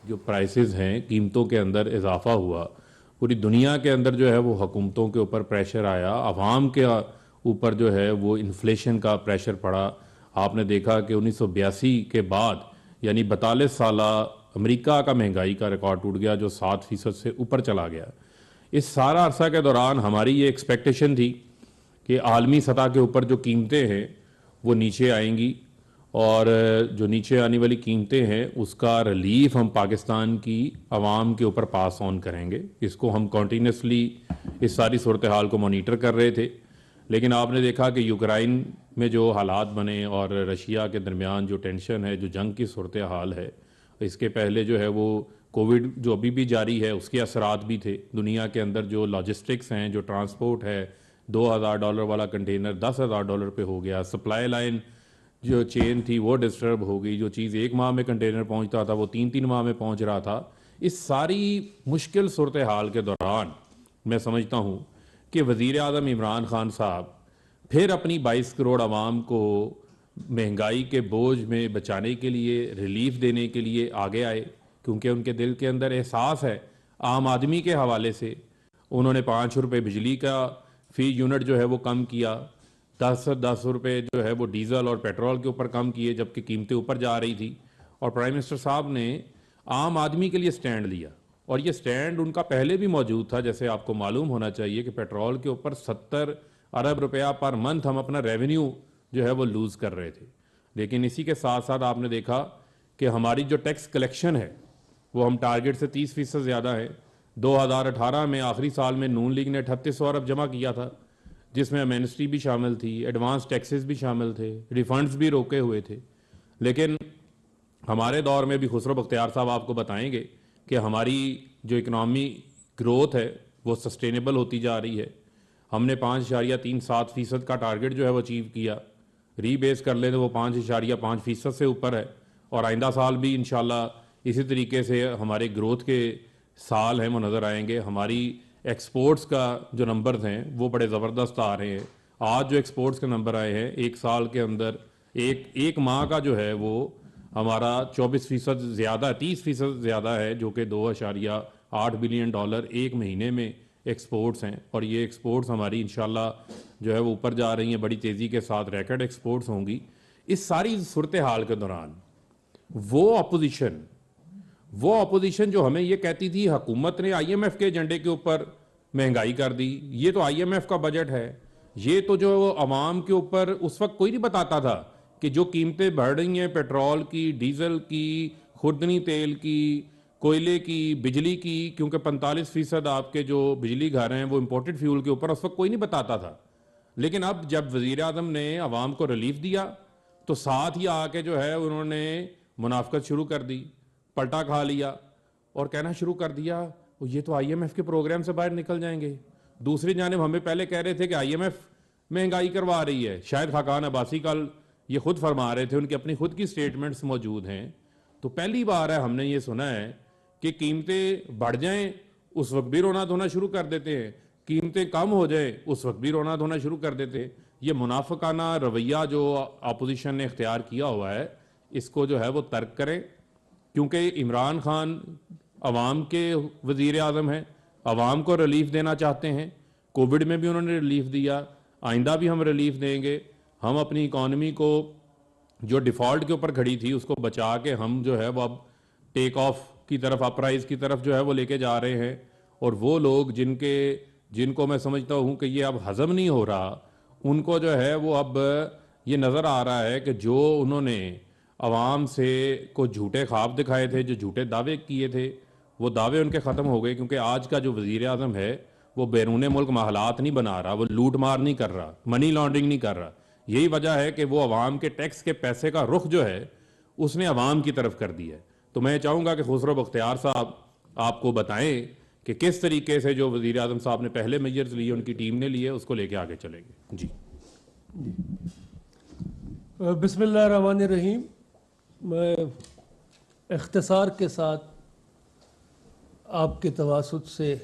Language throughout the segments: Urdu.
جو پرائسز ہیں قیمتوں کے اندر اضافہ ہوا، پوری دنیا کے اندر جو ہے وہ حکومتوں کے اوپر پریشر آیا، عوام کے اوپر جو ہے وہ انفلیشن کا پریشر پڑا. آپ نے دیکھا کہ 1982 کے بعد یعنی 42 سالہ امریکہ کا مہنگائی کا ریکارڈ ٹوٹ گیا جو 7% سے اوپر چلا گیا. اس سارا عرصہ کے دوران ہماری یہ ایکسپیکٹیشن تھی کہ عالمی سطح کے اوپر جو قیمتیں ہیں وہ نیچے آئیں گی، اور جو نیچے آنے والی قیمتیں ہیں اس کا ریلیف ہم پاکستان کی عوام کے اوپر پاس آن کریں گے. اس کو ہم کنٹینیوسلی اس ساری صورتحال کو مانیٹر کر رہے تھے. لیکن آپ نے دیکھا کہ یوکرائن میں جو حالات بنے اور رشیا کے درمیان جو ٹینشن ہے، جو جنگ کی صورتحال ہے، اس کے پہلے جو ہے وہ کووڈ جو ابھی بھی جاری ہے اس کے اثرات بھی تھے. دنیا کے اندر جو لاجسٹکس ہیں، جو ٹرانسپورٹ ہے، $2,000 والا کنٹینر $10,000 پہ ہو گیا. سپلائی لائن جو چین تھی وہ ڈسٹرب ہو گئی. جو چیز 1 ماہ میں کنٹینر پہنچتا تھا وہ 3 ماہ میں پہنچ رہا تھا. اس ساری مشکل صورتحال کے دوران میں سمجھتا ہوں کہ وزیر اعظم عمران خان صاحب پھر اپنی 22 کروڑ عوام کو مہنگائی کے بوجھ میں بچانے کے لیے، ریلیف دینے کے لیے آگے آئے، کیونکہ ان کے دل کے اندر احساس ہے عام آدمی کے حوالے سے. انہوں نے 5 روپے بجلی کا فی یونٹ جو ہے وہ کم کیا، 10 روپے جو ہے وہ ڈیزل اور پیٹرول کے اوپر کم کیے جبکہ قیمتیں اوپر جا رہی تھی. اور پرائم منسٹر صاحب نے عام آدمی کے لیے سٹینڈ لیا، اور یہ سٹینڈ ان کا پہلے بھی موجود تھا. جیسے آپ کو معلوم ہونا چاہیے کہ پیٹرول کے اوپر 70 ارب روپیہ پر منتھ ہم اپنا ریونیو جو ہے وہ لوز کر رہے تھے. لیکن اسی کے ساتھ ساتھ آپ نے دیکھا کہ ہماری جو ٹیکس کلیکشن ہے وہ ہم ٹارگٹ سے 30% زیادہ ہے. 2018 میں آخری سال میں نون لیگ نے 3800 ارب جمع کیا تھا، جس میں امینسٹی بھی شامل تھی، ایڈوانس ٹیکسز بھی شامل تھے، ریفنڈز بھی روکے ہوئے تھے. لیکن ہمارے دور میں بھی خسرو بختیار صاحب آپ کو بتائیں گے کہ ہماری جو اکنامی گروتھ ہے وہ سسٹینیبل ہوتی جا رہی ہے. ہم نے 5.37% کا ٹارگٹ جو ہے وہ اچیو کیا. ری بیس کر لیں تو وہ 5.5% سے اوپر ہے، اور آئندہ سال بھی انشاءاللہ اسی طریقے سے ہمارے گروتھ کے سال ہیں وہ نظر آئیں گے. ہماری ایکسپورٹس کا جو نمبرز ہیں وہ بڑے زبردست آ رہے ہیں. آج جو ایکسپورٹس کے نمبر آئے ہیں ایک سال کے اندر، ایک ماہ کا جو ہے وہ ہمارا 24% زیادہ، 30% زیادہ ہے، جو کہ $2.8 بلین ایک مہینے میں ایکسپورٹس ہیں. اور یہ ایکسپورٹس ہماری انشاءاللہ جو ہے وہ اوپر جا رہی ہیں بڑی تیزی کے ساتھ، ریکارڈ ایکسپورٹس ہوں گی. اس ساری صورتحال کے دوران وہ اپوزیشن جو ہمیں یہ کہتی تھی حکومت نے آئی ایم ایف کے ایجنڈے کے اوپر مہنگائی کر دی، یہ تو آئی ایم ایف کا بجٹ ہے، یہ تو جو عوام کے اوپر اس وقت کوئی نہیں بتاتا تھا کہ جو قیمتیں بڑھ رہی ہیں پیٹرول کی، ڈیزل کی، خوردنی تیل کی، کوئلے کی، بجلی کی، کیونکہ 45% آپ کے جو بجلی گھر ہیں وہ امپورٹڈ فیول کے اوپر اس وقت کوئی نہیں بتاتا تھا. لیکن اب جب وزیر اعظم نے عوام کو ریلیف دیا تو ساتھ ہی آ کے جو ہے انہوں نے منافقت شروع کر دی، پلٹا کھا لیا اور کہنا شروع کر دیا یہ تو آئی ایم ایف کے پروگرام سے باہر نکل جائیں گے. دوسری جانب ہمیں پہلے کہہ رہے تھے کہ آئی ایم ایف مہنگائی کروا رہی ہے. شاید خاقان عباسی کل یہ خود فرما رہے تھے، ان کی اپنی خود کی سٹیٹمنٹس موجود ہیں. تو پہلی بار ہے ہم نے یہ سنا ہے کہ قیمتیں بڑھ جائیں اس وقت بھی رونا دھونا شروع کر دیتے ہیں، قیمتیں کم ہو جائیں اس وقت بھی رونا دھونا شروع کر دیتے ہیں. یہ منافقانہ رویہ جو اپوزیشن نے اختیار کیا ہوا ہے اس کو جو ہے وہ ترک کریں، کیونکہ عمران خان عوام کے وزیر اعظم ہیں، عوام کو ریلیف دینا چاہتے ہیں. کووڈ میں بھی انہوں نے ریلیف دیا، آئندہ بھی ہم ریلیف دیں گے. ہم اپنی اکانومی کو جو ڈیفالٹ کے اوپر کھڑی تھی اس کو بچا کے ہم جو ہے وہ اب ٹیک آف کی طرف، اپرائز کی طرف جو ہے وہ لے کے جا رہے ہیں. اور وہ لوگ جن کو میں سمجھتا ہوں کہ یہ اب ہضم نہیں ہو رہا، ان کو جو ہے وہ اب یہ نظر آ رہا ہے کہ جو انہوں نے عوام سے کو جھوٹے خواب دکھائے تھے، جو جھوٹے دعوے کیے تھے، وہ دعوے ان کے ختم ہو گئے. کیونکہ آج کا جو وزیر اعظم ہے وہ بیرون ملک محلات نہیں بنا رہا، وہ لوٹ مار نہیں کر رہا، منی لانڈرنگ نہیں کر رہا. یہی وجہ ہے کہ وہ عوام کے ٹیکس کے پیسے کا رخ جو ہے اس نے عوام کی طرف کر دیا ہے. تو میں چاہوں گا کہ خسرو بختیار صاحب آپ کو بتائیں کہ کس طریقے سے جو وزیر اعظم صاحب نے پہلے میجرز لیے، ان کی ٹیم نے لیے، اس کو لے کے آگے چلیں گے. جی بسم اللہ الرحمن الرحیم. میں اختصار کے ساتھ آپ کے تواسط سے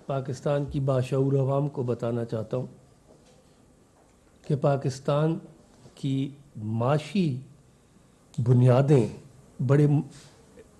پاکستان کی باشعور عوام کو بتانا چاہتا ہوں کہ پاکستان کی معاشی بنیادیں بڑے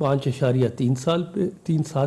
5.37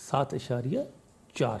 7.4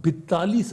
42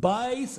22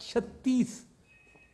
36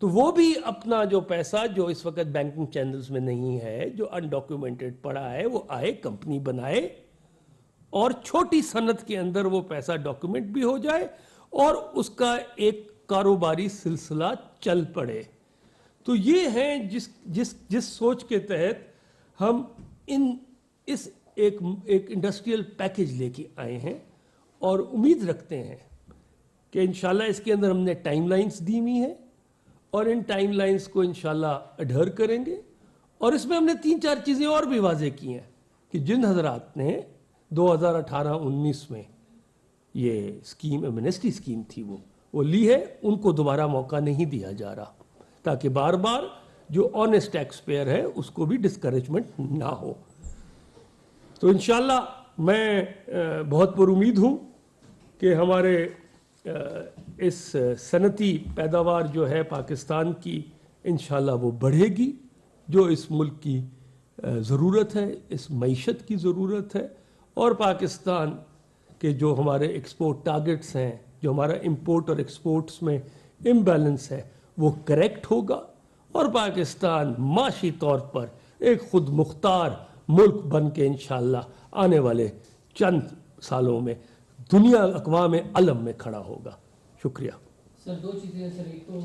تو وہ بھی اپنا جو پیسہ جو اس وقت بینکنگ چینلز میں نہیں ہے, جو انڈاکیومنٹڈ پڑا ہے, وہ آئے کمپنی بنائے اور چھوٹی صنعت کے اندر وہ پیسہ ڈاکیومنٹ بھی ہو جائے اور اس کا ایک کاروباری سلسلہ چل پڑے. تو یہ ہیں جس سوچ کے تحت ہم اس ایک انڈسٹریل پیکج لے کے آئے ہیں, اور امید رکھتے ہیں کہ انشاءاللہ اس کے اندر ہم نے ٹائم لائنز دی ہوئی ہیں اور ان ٹائم لائنز کو انشاءاللہ اڈھر کریں گے. اور اس میں ہم نے 3-4 چیزیں اور بھی واضح کی ہیں کہ جن حضرات نے 2018-19 میں یہ اسکیم ایمنسٹی اسکیم تھی وہ لی ہے, ان کو دوبارہ موقع نہیں دیا جا رہا, تاکہ بار بار جو آنیسٹ ٹیکس پیئر ہے اس کو بھی ڈسکریجمنٹ نہ ہو. تو انشاءاللہ میں بہت پر امید ہوں کہ ہمارے اس صنعتی پیداوار جو ہے پاکستان کی انشاءاللہ وہ بڑھے گی, جو اس ملک کی ضرورت ہے, اس معیشت کی ضرورت ہے. اور پاکستان کے جو ہمارے ایکسپورٹ ٹارگٹس ہیں, جو ہمارا امپورٹ اور ایکسپورٹس میں امبیلنس ہے, وہ کریکٹ ہوگا, اور پاکستان معاشی طور پر ایک خود مختار ملک بن کے انشاءاللہ آنے والے چند سالوں میں دنیا اقوام علم میں کھڑا ہوگا. شکریہ. سر 2 چیزیں ہیں سر, ایک تو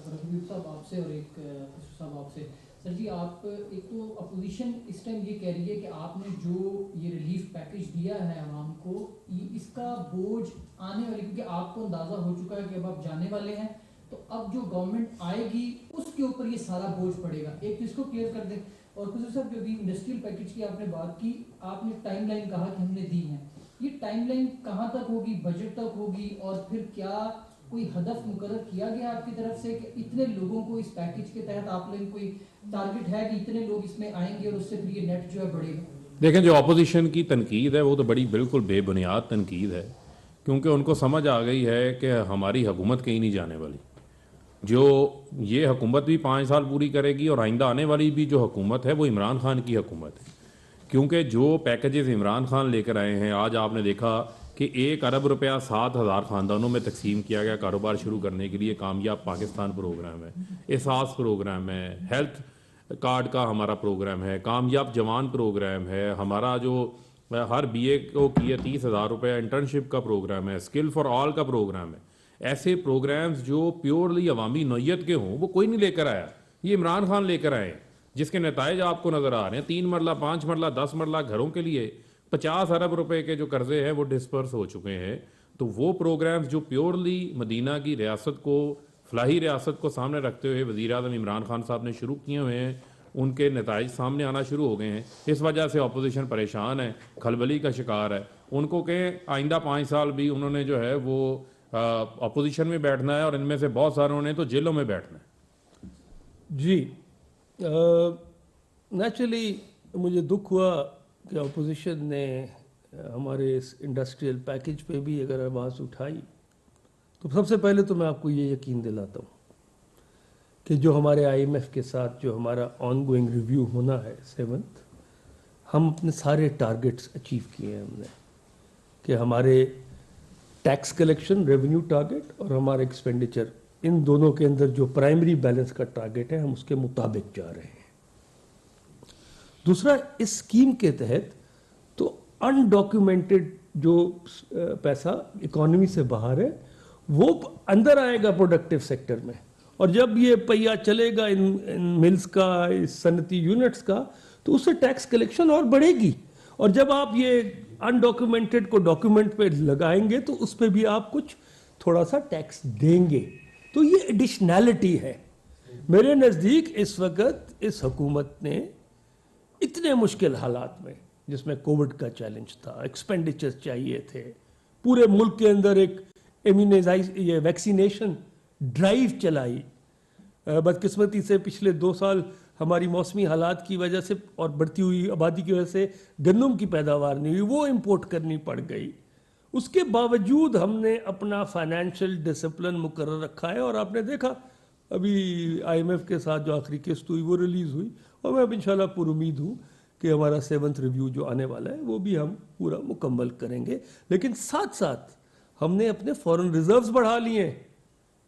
رفیق صاحب آپ سے اور ایک خسرو صاحب آپ سے. سر جی, آپ ایک تو اپوزیشن اس ٹائم یہ کہہ رہی ہے کہ آپ نے جو یہ ریلیف پیکج دیا ہے عوام کو, اس کا بوجھ آنے والی, کیونکہ آپ کو اندازہ ہو چکا ہے کہ اب آپ جانے والے ہیں, تو اب جو گورنمنٹ آئے گی اس کے اوپر یہ سارا بوجھ پڑے گا. ایک تو اس کو کلیئر کر دیں. اور خسرو صاحب, جو ابھی انڈسٹریل پیکج کی آپ نے بات کی, آپ نے ٹائم لائن کہا کہ ہم نے دی ہے, یہ ٹائم لائن کہاں تک ہوگی, بجٹ تک ہوگی, اور پھر کیا کوئی ہدف مقرر کیا گیا آپ کی طرف سے کہ اتنے لوگوں کو اس پیکج کے تحت آپ لوگ کوئی ٹارگٹ ہے کہ اتنے لوگ اس میں آئیں گے اور اس سے پھر یہ نیٹ جو ہے بڑھے گا؟ دیکھیں, جو اپوزیشن کی تنقید ہے وہ تو بڑی بالکل بے بنیاد تنقید ہے, کیونکہ ان کو سمجھ آ گئی ہے کہ ہماری حکومت کہیں نہیں جانے والی. جو یہ حکومت بھی 5 سال پوری کرے گی, اور آئندہ آنے والی بھی جو حکومت ہے وہ عمران خان کی حکومت ہے. کیونکہ جو پیکیجز عمران خان لے کر آئے ہیں, آج آپ نے دیکھا کہ 1 ارب روپیہ 7,000 خاندانوں میں تقسیم کیا گیا کاروبار شروع کرنے کے لیے. کامیاب پاکستان پروگرام ہے, احساس پروگرام ہے, ہیلتھ کارڈ کا ہمارا پروگرام ہے, کامیاب جوان پروگرام ہے, ہمارا جو ہر بی اے کو کیے 30,000 روپیہ انٹرنشپ کا پروگرام ہے, اسکل فار آل کا پروگرام ہے. ایسے پروگرامز جو پیورلی عوامی نوعیت کے ہوں وہ کوئی نہیں لے کر آیا, یہ عمران خان لے کر آئے, جس کے نتائج آپ کو نظر آ رہے ہیں. 3 مرلہ 5 مرلہ 10 مرلہ گھروں کے لیے 50 ارب روپے کے جو قرضے ہیں وہ ڈسپرس ہو چکے ہیں. تو وہ پروگرامز جو پیورلی مدینہ کی ریاست کو, فلاحی ریاست کو سامنے رکھتے ہوئے وزیر اعظم عمران خان صاحب نے شروع کیے ہوئے ہیں, ان کے نتائج سامنے آنا شروع ہو گئے ہیں. اس وجہ سے اپوزیشن پریشان ہے, کھلبلی کا شکار ہے. ان کو کہیں آئندہ 5 سال بھی انہوں نے جو ہے وہ اپوزیشن میں بیٹھنا ہے, اور ان میں سے بہت ساروں نے تو جیلوں میں بیٹھنا ہے. جی, نیچرلی مجھے دکھ ہوا کہ اپوزیشن نے ہمارے اس انڈسٹریل پیکج پہ بھی اگر آواز اٹھائی, تو سب سے پہلے تو میں آپ کو یہ یقین دلاتا ہوں کہ جو ہمارے IMF کے ساتھ جو ہمارا آن گوئنگ ریویو ہونا ہے 7th, ہم اپنے سارے ٹارگٹس اچیو کیے ہیں. ہم نے کہ ہمارے ٹیکس کلیکشن ریونیو ٹارگٹ اور ہمارا ایکسپینڈیچر, ان دونوں کے اندر جو پرائمری بیلنس کا ٹارگٹ ہے, ہم اس کے مطابق جا رہے ہیں. دوسرا, اس اسکیم کے تحت تو انڈاکیومنٹڈ جو پیسہ اکانومی سے باہر ہے وہ اندر آئے گا پروڈکٹیو سیکٹر میں, اور جب یہ پہیہ چلے گا ان ملز کا, اس صنعتی یونٹس کا, تو اس سے ٹیکس کلیکشن اور بڑھے گی. اور جب آپ یہ انڈاکیومنٹڈ کو ڈاکیومنٹ پہ لگائیں گے تو اس پہ بھی آپ کچھ تھوڑا سا ٹیکس دیں گے. تو یہ ایڈیشنلٹی ہے. میرے نزدیک اس وقت اس حکومت نے اتنے مشکل حالات میں, جس میں کووڈ کا چیلنج تھا, ایکسپینڈیچر چاہیے تھے, پورے ملک کے اندر ایک یہ ویکسینیشن ڈرائیو چلائی. بدقسمتی سے پچھلے 2 سال ہماری موسمی حالات کی وجہ سے اور بڑھتی ہوئی آبادی کی وجہ سے گندم کی پیداوار نہیں ہوئی, وہ امپورٹ کرنی پڑ گئی. اس کے باوجود ہم نے اپنا فائنینشیل ڈسپلن مقرر رکھا ہے, اور آپ نے دیکھا ابھی IMF کے ساتھ جو آخری قسط ہوئی وہ ریلیز ہوئی, اور میں اب انشاءاللہ پر امید ہوں کہ ہمارا 7th ریویو جو آنے والا ہے وہ بھی ہم پورا مکمل کریں گے. لیکن ساتھ ساتھ ہم نے اپنے فورن ریزروز بڑھا لیے ہیں.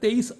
23